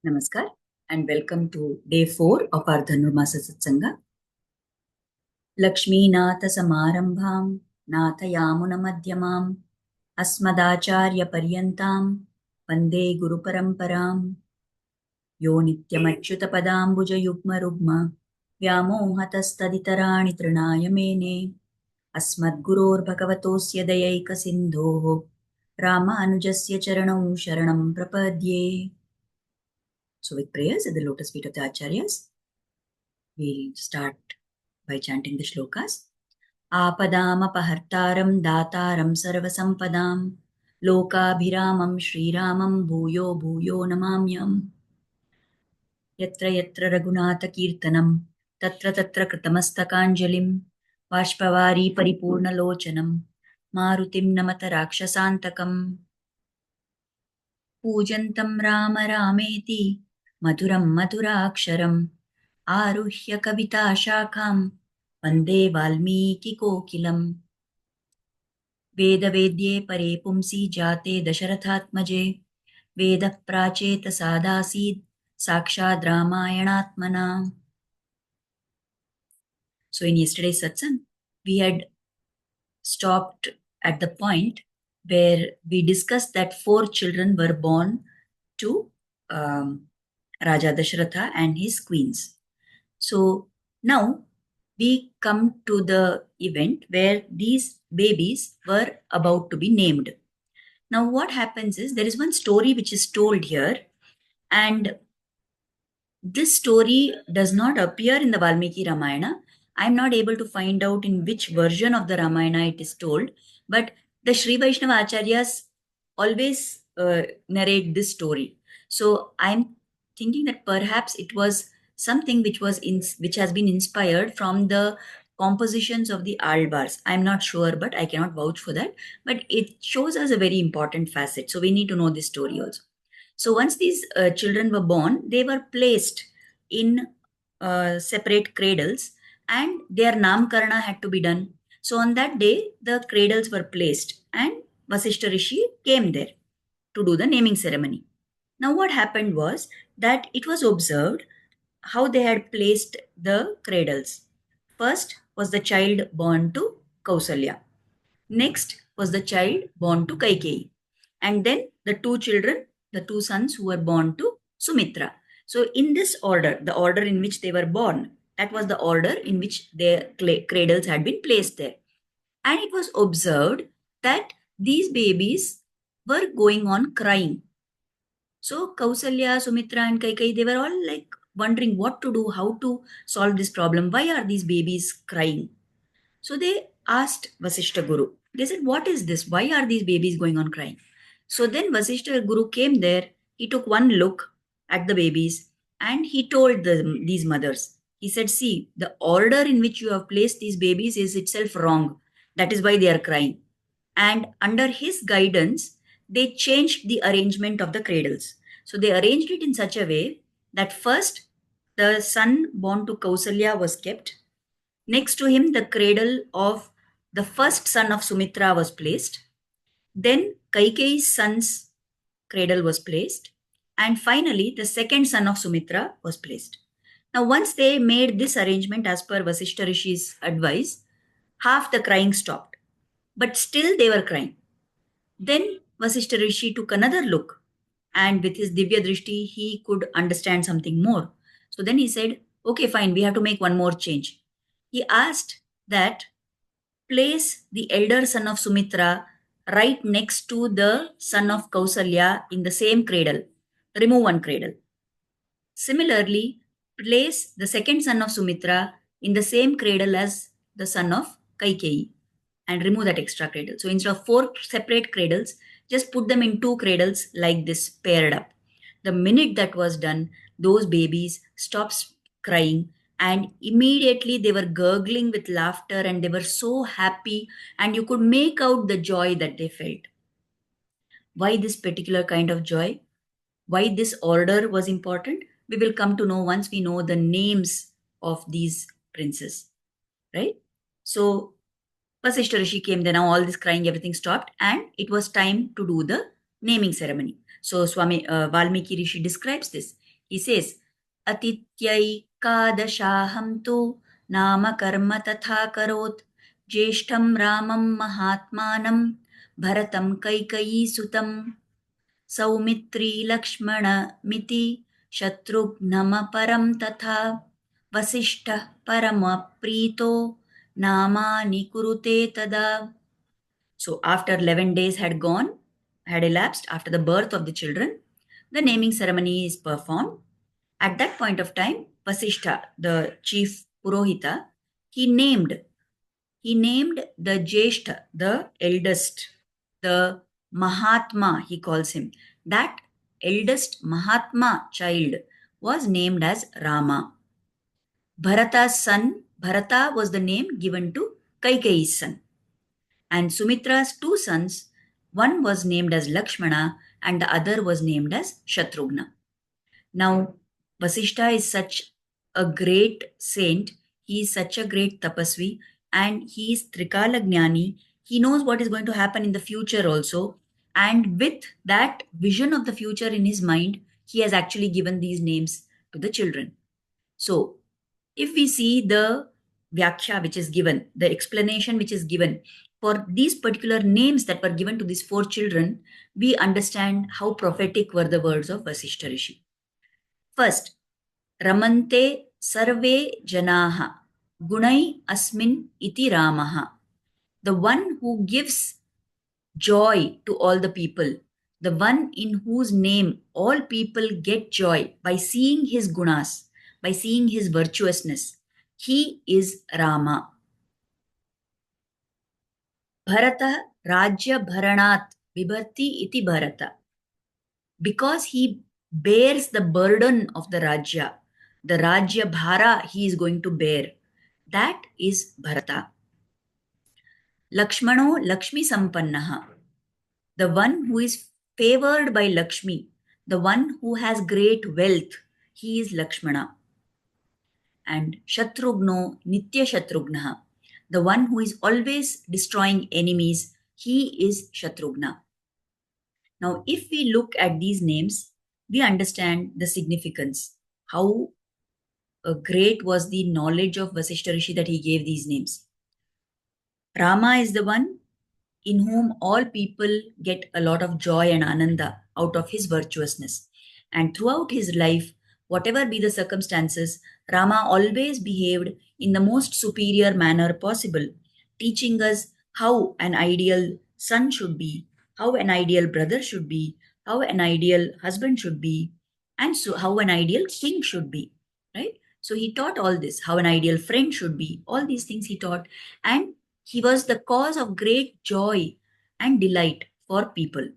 Namaskar and welcome to day 4 of our Dhanurmasa Satsanga. Lakshmīnātha Samārambhām Nāthayāmuna Madhyamām Asmadācārya Paryantāṃ Vande Guru Paramparam Yo Nityamachyuta Padambuja Yugma Rugma Vyamohatastaditarāni Trināya Mene Asmadguror Bhagavatosya Dayaika Sindhoho Ramanujasya Charanam Sharanam Prapadye. So with prayers at the lotus feet of the Acharyas, we'll start by chanting the shlokas. Apadamapahartaram dataram sarvasampadam lokabhiramam shriramam bhuyo bhuyo namamyam. Yatra yatra raghunatha kirtanam tatra tatra kritamastakanjalim vashpavari paripurna lochanam marutim namata rakshasantakam. Pujantam rama rameti madhuram madhuraksharam आरुह्य कविता शाखां वन्दे वाल्मीकि कोकिलम्. वेदवेद्ये परे पुंसि जाते दशरथात्मजे वेदः प्राचेत सादासीत् साक्षात् रामायणात्मना. So in yesterday's satsang, we had stopped at the point where we discussed that 4 children were born to Raja Dasharatha and his queens. So now we come to the event where these babies were about to be named. Now what happens is there is one story which is told here, and this story does not appear in the Valmiki Ramayana. I am not able to find out in which version of the Ramayana it is told, but the Sri Vaishnava Acharyas always narrate this story. So I am thinking that perhaps it was something which has been inspired from the compositions of the Alvars. I'm not sure, but I cannot vouch for that. But it shows us a very important facet. So we need to know this story also. So once these children were born, they were placed in separate cradles, and their namkarana had to be done. So on that day, the cradles were placed, and Vasishtha Rishi came there to do the naming ceremony. Now what happened was that it was observed how they had placed the cradles. First was the child born to Kausalya. Next was the child born to Kaikeyi. And then the 2 children, the 2 sons who were born to Sumitra. So in this order, the order in which they were born, that was the order in which their cradles had been placed there. And it was observed that these babies were going on crying. So Kausalya, Sumitra and Kaikeyi, they were all like wondering what to do, how to solve this problem. Why are these babies crying? So they asked Vasishtha Guru. They said, what is this? Why are these babies going on crying? So then Vasishtha Guru came there. He took one look at the babies and he told these mothers. He said, see, the order in which you have placed these babies is itself wrong. That is why they are crying. And under his guidance, they changed the arrangement of the cradles. So they arranged it in such a way that first the son born to Kausalya was kept. Next to him, the cradle of the first son of Sumitra was placed. Then Kaikeyi's son's cradle was placed. And finally, the second son of Sumitra was placed. Now, once they made this arrangement as per Vasishtha Rishi's advice, half the crying stopped. But still they were crying. Then Vasishtha Rishi took another look, and with his Divya Drishti, he could understand something more. So then he said, okay, fine, we have to make one more change. He asked that place the elder son of Sumitra right next to the son of Kausalya in the same cradle. Remove one cradle. Similarly, place the second son of Sumitra in the same cradle as the son of Kaikeyi and remove that extra cradle. So instead of 4 separate cradles, just put them in 2 cradles like this, paired up. The minute that was done, those babies stopped crying and immediately they were gurgling with laughter and they were so happy, and you could make out the joy that they felt. Why this particular kind of joy? Why this order was important? We will come to know once we know the names of these princes, right? So Vasishtha Rishi came, then now all this crying, everything stopped, and it was time to do the naming ceremony. So Swami Valmiki Rishi describes this. He says, Atityai tu nama karma tatha karot jeshtham ramam mahatmanam bharatam kaikayi sutam Saumitri Lakshman मिति शत्रुघ्नम परम तथा वसिष्ठः परम प्रीतो नामानि कुरुते तदा. So after 11 days had elapsed after the birth of the children, the naming ceremony is performed. At that point of time, Vasishtha, the chief Purohita, he named the Jeshta, the eldest, the Mahatma, he calls him. That eldest Mahatma child was named as Rama. Bharata's son, Bharata was the name given to Kaikeyi's son. And Sumitra's two sons, one was named as Lakshmana and the other was named as Shatrughna. Now, Vasishtha is such a great saint, he is such a great tapasvi, and he is Trikala Gnani. He knows what is going to happen in the future also. And with that vision of the future in his mind, he has actually given these names to the children. So, if we see the Vyakhya which is given, the explanation which is given for these particular names that were given to these four children, we understand how prophetic were the words of Vasishtha Rishi. First, Ramante sarve janaha gunai asmin iti ramaha. The one who gives joy to all the people, the one in whose name all people get joy by seeing his gunas, by seeing his virtuousness. He is Rama. Bharata Rajya Bharanat Vibharti iti Bharata. Because he bears the burden of the Rajya Bhara he is going to bear. That is Bharata. Lakshmano Lakshmi Sampannaha. The one who is favored by Lakshmi, the one who has great wealth, he is Lakshmana. And Shatrughno Nitya Shatrughnaha. The one who is always destroying enemies, he is Shatrughna. Now, if we look at these names, we understand the significance. How great was the knowledge of Vasishtha Rishi that he gave these names. Rama is the one in whom all people get a lot of joy and ananda out of his virtuousness. And throughout his life, whatever be the circumstances, Rama always behaved in the most superior manner possible, teaching us how an ideal son should be, how an ideal brother should be, how an ideal husband should be, and so how an ideal king should be, right? So he taught all this, how an ideal friend should be, all these things he taught. And he was the cause of great joy and delight for people.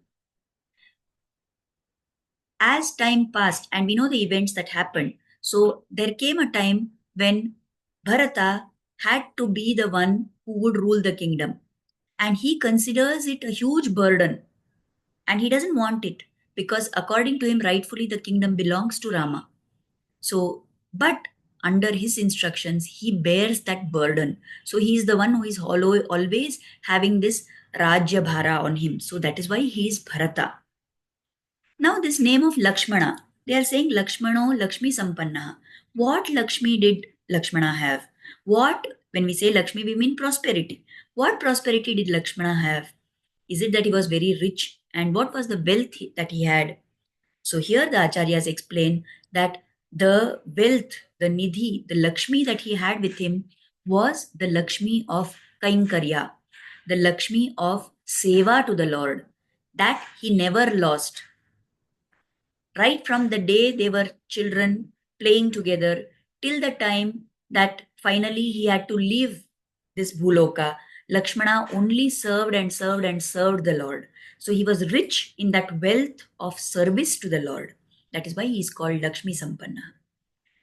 As time passed, and we know the events that happened, so there came a time when Bharata had to be the one who would rule the kingdom. And he considers it a huge burden. And he doesn't want it because, according to him, rightfully the kingdom belongs to Rama. So, but under his instructions, he bears that burden. So he is the one who is always having this Rajya Bhara on him. So that is why he is Bharata. Now this name of Lakshmana, they are saying Lakshmano Lakshmi Sampanna. What Lakshmi did Lakshmana have? What, when we say Lakshmi, we mean prosperity. What prosperity did Lakshmana have? Is it that he was very rich? And what was the wealth that he had? So here the Acharyas explain that the wealth, the nidhi, the Lakshmi that he had with him was the Lakshmi of Kainkarya, the Lakshmi of Seva to the Lord, that he never lost. Right from the day they were children playing together till the time that finally he had to leave this Bhuloka, Lakshmana only served and served and served the Lord. So he was rich in that wealth of service to the Lord. That is why he is called Lakshmi Sampanna.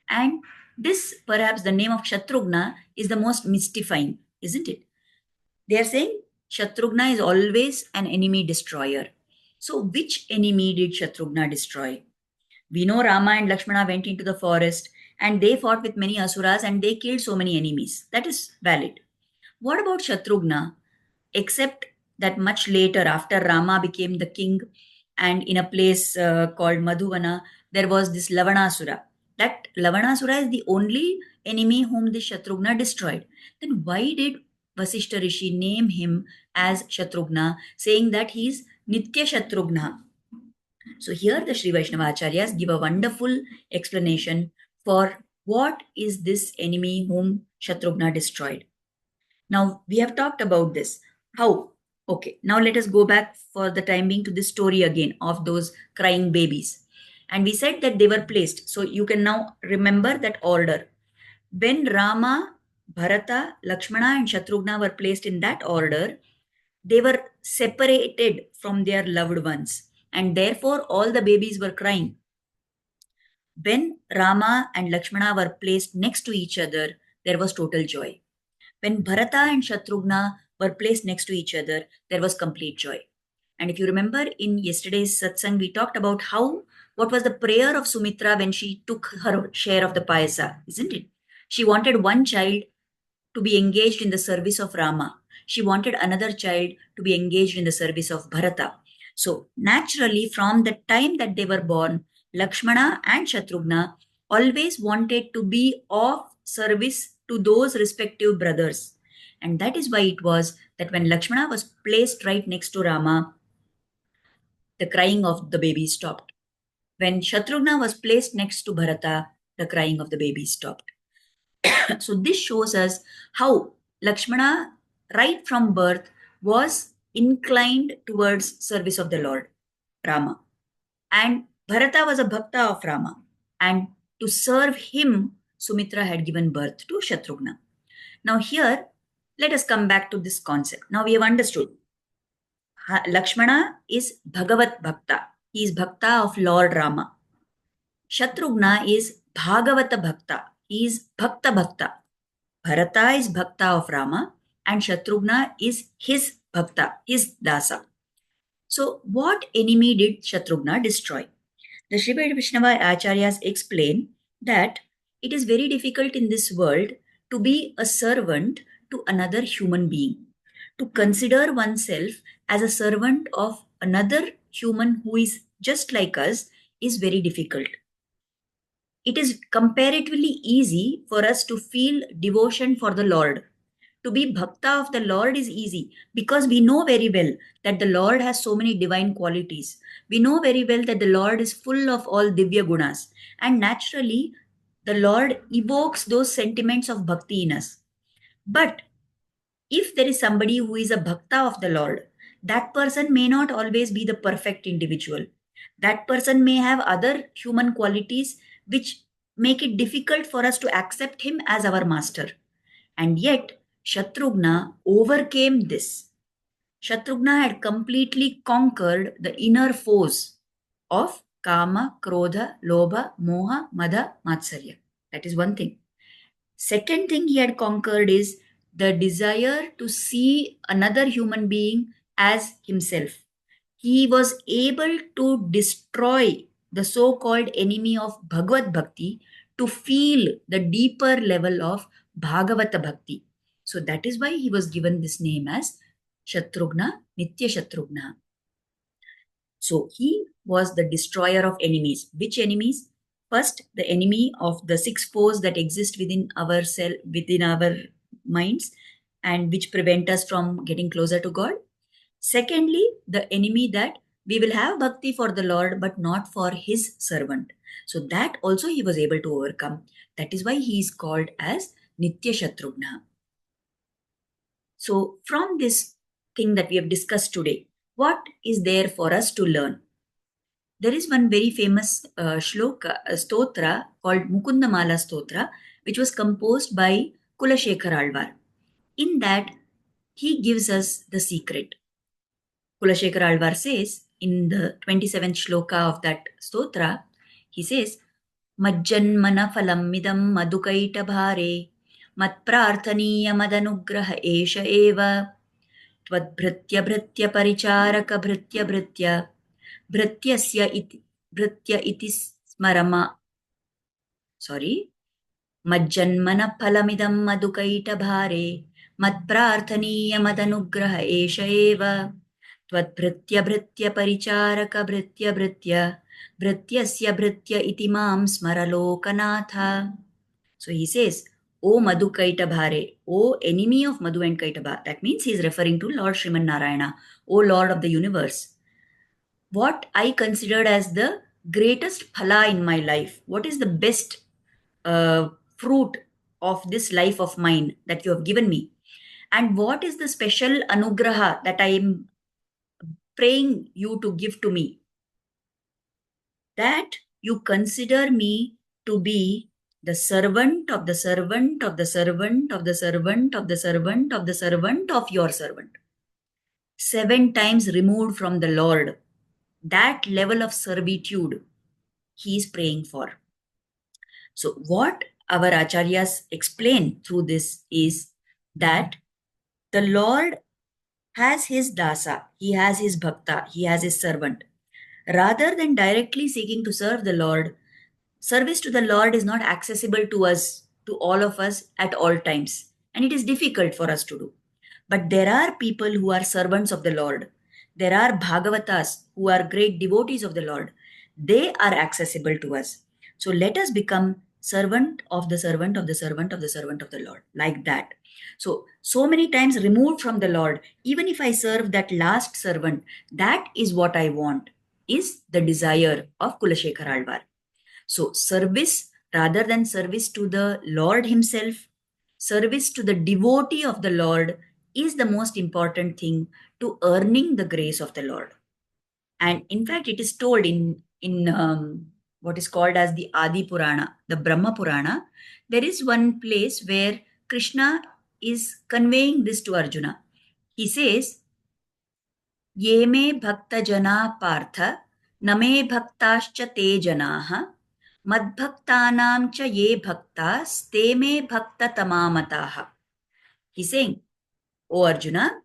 And this, perhaps the name of Shatrughna, is the most mystifying, isn't it? They are saying Shatrughna is always an enemy destroyer. So which enemy did Shatrughna destroy? We know Rama and Lakshmana went into the forest and they fought with many asuras and they killed so many enemies. That is valid. What about Shatrughna? Except that much later, after Rama became the king and in a place called Madhuvana, there was this Lavanasura. That Lavanasura is the only enemy whom the Shatrughna destroyed. Then why did Vasishta Rishi name him as Shatrughna, saying that he is Nitya Shatrughna? So here the Sri Vaishnava Acharyas give a wonderful explanation for what is this enemy whom Shatrughna destroyed. Now we have talked about this. How? Okay, now let us go back for the time being to this story again of those crying babies. And we said that they were placed. So you can now remember that order. When Rama, Bharata, Lakshmana, and Shatrughna were placed in that order, they were separated from their loved ones. And therefore, all the babies were crying. When Rama and Lakshmana were placed next to each other, there was total joy. When Bharata and Shatrughna were placed next to each other, there was complete joy. And if you remember in yesterday's satsang, we talked about what was the prayer of Sumitra when she took her share of the payasa, isn't it? She wanted one child to be engaged in the service of Rama. She wanted another child to be engaged in the service of Bharata. So naturally, from the time that they were born, Lakshmana and Shatrughna always wanted to be of service to those respective brothers. And that is why it was that when Lakshmana was placed right next to Rama, the crying of the baby stopped. When Shatrughna was placed next to Bharata, the crying of the baby stopped. So this shows us how Lakshmana, right from birth, was inclined towards service of the Lord, Rama. And Bharata was a bhakta of Rama. And to serve him, Sumitra had given birth to Shatrughna. Now here, let us come back to this concept. Now we have understood. Lakshmana is Bhagavat Bhakta. He is Bhakta of Lord Rama. Shatrughna is Bhagavata Bhakta. He is Bhakta Bhakta. Bharata is Bhakta of Rama and Shatrughna is his Bhakta, his Dasa. So what enemy did Shatrughna destroy? The Sri Vaishnava Acharyas explain that it is very difficult in this world to be a servant to another human being. To consider oneself as a servant of another human who is just like us is very difficult. It is comparatively easy for us to feel devotion for the Lord. To be bhakta of the Lord is easy because we know very well that the Lord has so many divine qualities. We know very well that the Lord is full of all divya gunas. And naturally, the Lord evokes those sentiments of bhakti in us. But if there is somebody who is a bhakta of the Lord, that person may not always be the perfect individual. That person may have other human qualities which make it difficult for us to accept him as our master. And yet, Shatrughna overcame this. Shatrughna had completely conquered the inner foes of Kama, Krodha, Lobha, Moha, Madha, Matsarya. That is one thing. Second thing he had conquered is the desire to see another human being as himself. He was able to destroy the so-called enemy of Bhagavad Bhakti to feel the deeper level of Bhagavata Bhakti. So that is why he was given this name as Shatrughna, Nitya Shatrughna. So he was the destroyer of enemies. Which enemies? First, the enemy of the six foes that exist within within our minds and which prevent us from getting closer to God. Secondly, the enemy that we will have bhakti for the Lord but not for his servant. So that also he was able to overcome. That is why he is called as Nitya Shatrughna. So from this thing that we have discussed today, what is there for us to learn? There is one very famous stotra called Mukundamala Stotra, which was composed by Kulashekar Alvar. In that, he gives us the secret. Kulashekar Alvar says in the 27th shloka of that stotra, he says, Majjanmana phalam midam madukaita bhare matprarthaniya madanugraha esha eva tvadbhritya bhritya paricharaka bhritya bhritya भृत्य इति स्मरमा मज्जन्मन फलमिदं मधुकैटभारे मत्प्रार्थनीय मदनुग्रह एष एव त्वद्भृत्य भृत्य Paricharak भृत्य भृत्य Vrityasya Vritya iti mam smaralokanatha. So he says, O Madhu Kaitabhare, O enemy of Madhu and Kaitabha. That means he is referring to Lord Sriman Narayana, O Lord of the universe. What I considered as the greatest phala in my life, what is the best fruit of this life of mine that you have given me, and what is the special anugraha that I am praying you to give to me, that you consider me to be the servant of the servant of the servant of the servant of the servant of the servant of your servant. 7 times removed from the Lord. That level of servitude he is praying for. So, what our acharyas explain through this is that the Lord has his dasa, he has his bhakta, he has his servant. Rather than directly seeking to serve the Lord, service to the Lord is not accessible to us, to all of us at all times. And it is difficult for us to do. But there are people who are servants of the Lord. There are Bhagavatas who are great devotees of the Lord. They are accessible to us. So let us become servant of the servant of the servant of the servant of the Lord, like that. So many times removed from the Lord, even if I serve that last servant, that is what I want, is the desire of Kulashekar Alvar. So service rather than service to the Lord himself, service to the devotee of the Lord is the most important thing to earning the grace of the Lord. And in fact, it is told in what is called as the Adi Purana, the Brahma Purana. There is one place where Krishna is conveying this to Arjuna. He says, "Ye me bhakta jana partha, name bhaktascha te janaha, madbhaktanam cha ye bhaktas, te me bhakta tamamataha." He's saying, "O Arjuna,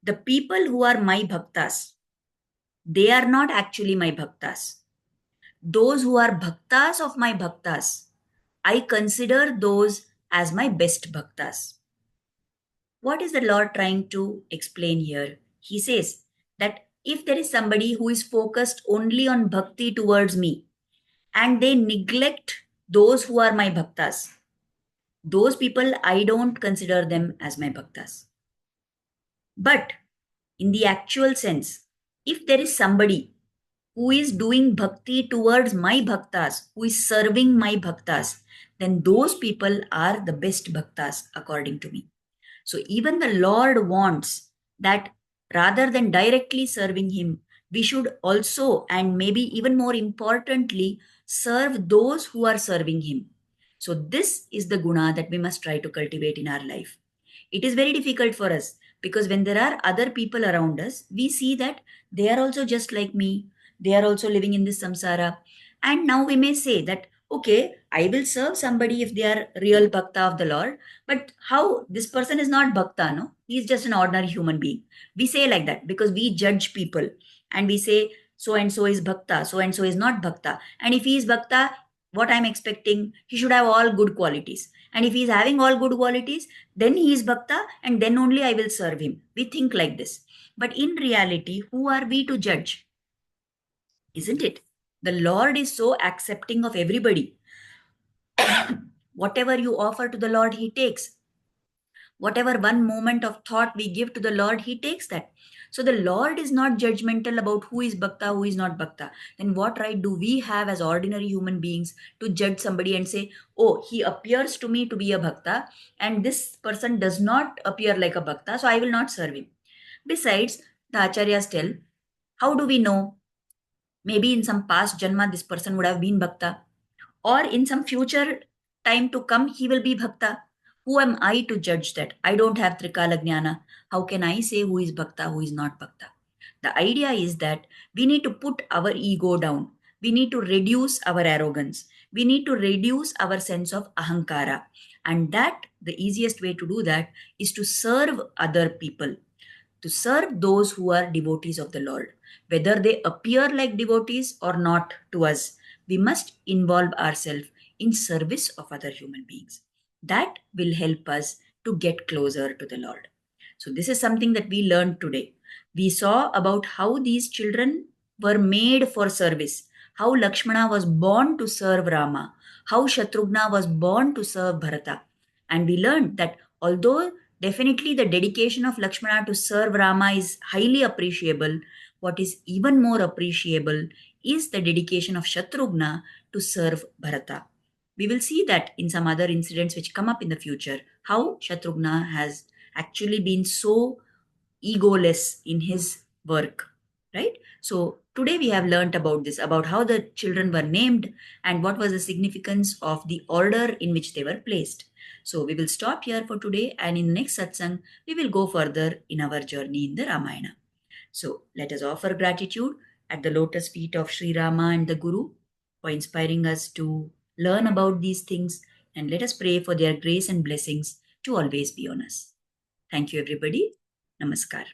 the people who are my bhaktas, they are not actually my bhaktas. Those who are bhaktas of my bhaktas, I consider those as my best bhaktas." What is the Lord trying to explain here? He says that if there is somebody who is focused only on bhakti towards me and they neglect those who are my bhaktas, those people, I don't consider them as my bhaktas. But in the actual sense, if there is somebody who is doing bhakti towards my bhaktas, who is serving my bhaktas, then those people are the best bhaktas according to me. So even the Lord wants that rather than directly serving him, we should also, and maybe even more importantly, serve those who are serving him. So this is the guna that we must try to cultivate in our life. It is very difficult for us because when there are other people around us, we see that they are also just like me. They are also living in this samsara. And now we may say that, okay, I will serve somebody if they are real bhakta of the Lord. But how? This person is not bhakta, no? He is just an ordinary human being. We say like that because we judge people and we say so and so is bhakta, so and so is not bhakta. And if he is bhakta, what I'm expecting, he should have all good qualities. And if he is having all good qualities, then he is bhakta and then only I will serve him. We think like this. But in reality, who are we to judge? Isn't it? The Lord is so accepting of everybody. Whatever you offer to the Lord, he takes. Whatever one moment of thought we give to the Lord, he takes that. So the Lord is not judgmental about who is bhakta, who is not bhakta. Then what right do we have as ordinary human beings to judge somebody and say, oh, he appears to me to be a bhakta and this person does not appear like a bhakta, so I will not serve him. Besides, the acharyas tell, how do we know? Maybe in some past janma, this person would have been bhakta, or in some future time to come, he will be bhakta. Who am I to judge that? I don't have Trikala Jnana. How can I say who is bhakta, who is not bhakta? The idea is that we need to put our ego down. We need to reduce our arrogance. We need to reduce our sense of ahankara. And that, the easiest way to do that is to serve other people, to serve those who are devotees of the Lord. Whether they appear like devotees or not to us, we must involve ourselves in service of other human beings. That will help us to get closer to the Lord. So, this is something that we learned today. We saw about how these children were made for service. how Lakshmana was born to serve Rama, how Shatrughna was born to serve Bharata. And we learned that although definitely the dedication of Lakshmana to serve Rama is highly appreciable, what is even more appreciable is the dedication of Shatrughna to serve Bharata. We will see that in some other incidents which come up in the future, how Shatrughna has actually been so egoless in his work, right? So today we have learnt about this, about how the children were named and what was the significance of the order in which they were placed. So we will stop here for today, and in the next satsang we will go further in our journey in the Ramayana. So let us offer gratitude at the lotus feet of Sri Rama and the Guru for inspiring us to learn about these things, and let us pray for their grace and blessings to always be on us. Thank you, everybody. Namaskar.